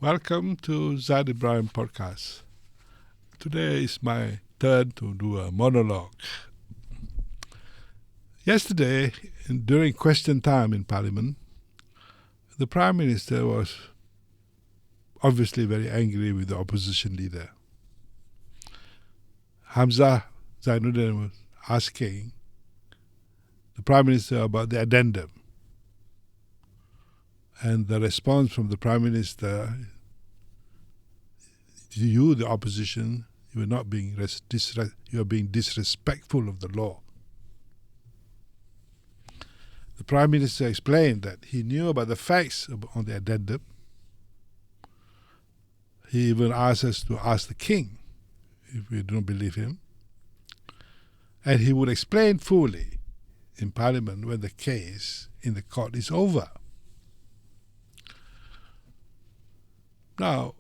Welcome to Zaid Ibrahim Podcast. Today is my turn to do a monologue. Yesterday, during question time in Parliament, the Prime Minister was obviously very angry with the opposition leader. Hamza Zainuddin was asking the Prime Minister about the Addendum. And the response from the Prime Minister, you, the opposition, you are not being you are being disrespectful of the law. The Prime Minister explained that he knew about the facts on the Addendum. He even asked us to ask the King if we don't believe him. And he would explain fully in Parliament when the case in the court is over. Now,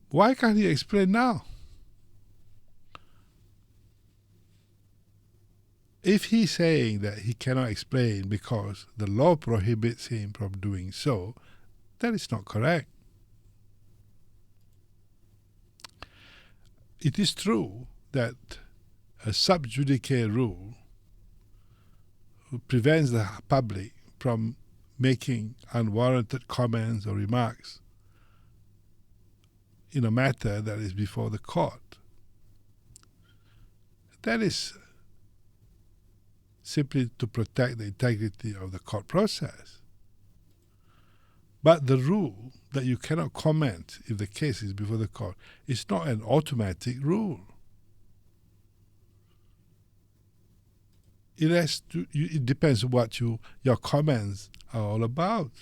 why can't he explain now? If he's saying that he cannot explain because the law prohibits him from doing so, that is not correct. It is true that a sub judice rule prevents the public from making unwarranted comments or remarks in a matter that is before the court. That is simply to protect the integrity of the court process. But the rule that you cannot comment if the case is before the court is not an automatic rule. It depends on what your comments are all about.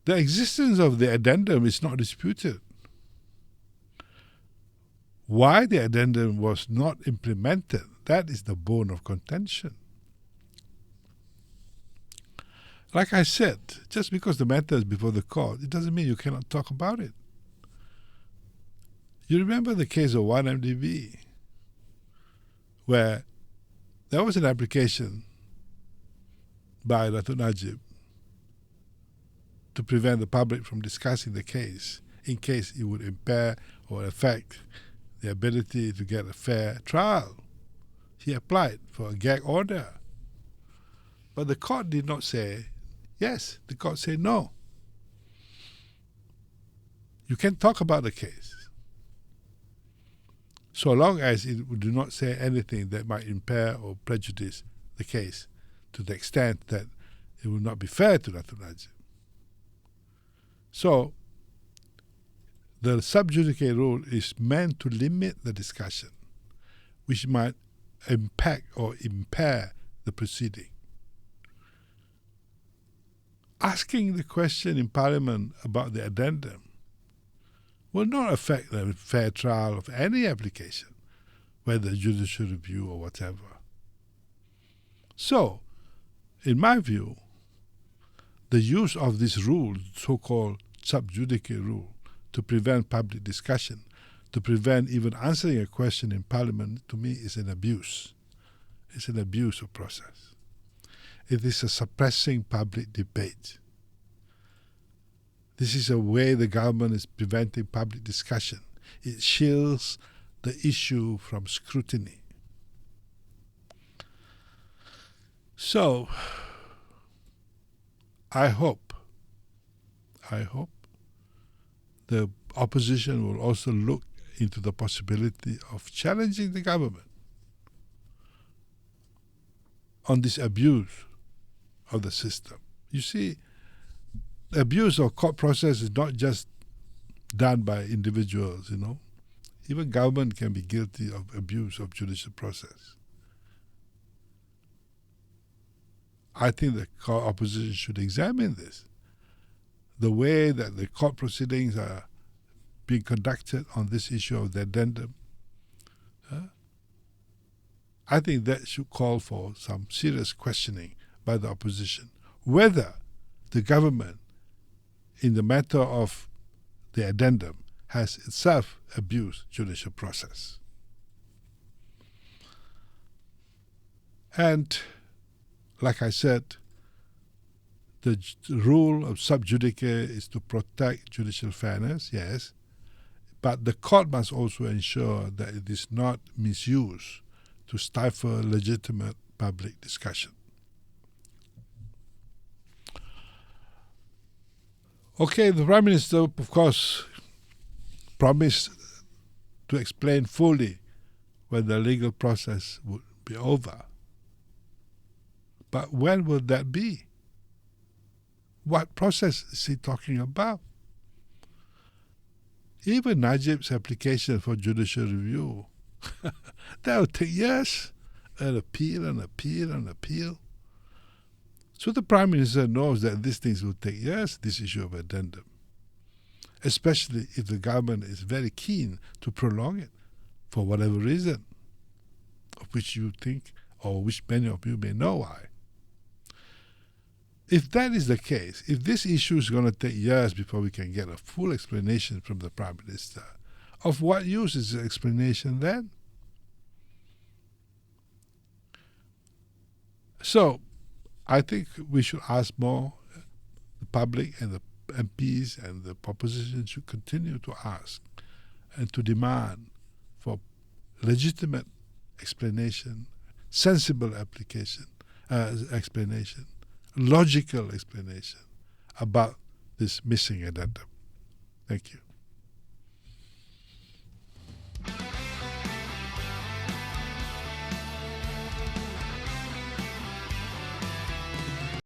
The existence of the addendum is not disputed. Why the addendum was not implemented, that is the bone of contention. Like I said, just because the matter is before the court, it doesn't mean you cannot talk about it. You remember the case of 1MDB, where there was an application by Datuk Najib to prevent the public from discussing the case in case it would impair or affect the ability to get a fair trial. He applied for a gag order. But the court did not say yes. The court said no. You can talk about the case so long as it do not say anything that might impair or prejudice the case to the extent that it will not be fair to Datuk Najib. So, the sub judice rule is meant to limit the discussion, which might impact or impair the proceeding. Asking the question in Parliament about the addendum will not affect the fair trial of any application, whether judicial review or whatever. So, in my view, the use of this rule, so-called sub judice rule, to prevent public discussion, to prevent even answering a question in Parliament, to me is an abuse. It's an abuse of process. It is a suppressing public debate. This is a way the government is preventing public discussion. It shields the issue from scrutiny. So, I hope the opposition will also look into the possibility of challenging the government on this abuse of the system. You see, the abuse of court process is not just done by individuals, Even government can be guilty of abuse of judicial process. I think the opposition should examine this. The way that the court proceedings are being conducted on this issue of the addendum, I think that should call for some serious questioning by the opposition, whether the government, in the matter of the addendum, has itself abused judicial process. And, like I said, The rule of subjudice is to protect judicial fairness, yes, but the court must also ensure that it is not misused to stifle legitimate public discussion. Okay, the Prime Minister, of course, promised to explain fully when the legal process would be over. But when will that be? What process is he talking about? Even Najib's application for judicial review, that will take years, an appeal and appeal and appeal. So the Prime Minister knows that these things will take years, this issue of addendum, especially if the government is very keen to prolong it for whatever reason, of which you think or which many of you may know why. If that is the case, if this issue is going to take years before we can get a full explanation from the Prime Minister, of what use is the explanation then? So, I think we should ask more. The public and the MPs and the opposition should continue to ask and to demand for legitimate explanation, sensible explanation, logical explanation about this missing addendum. Thank you.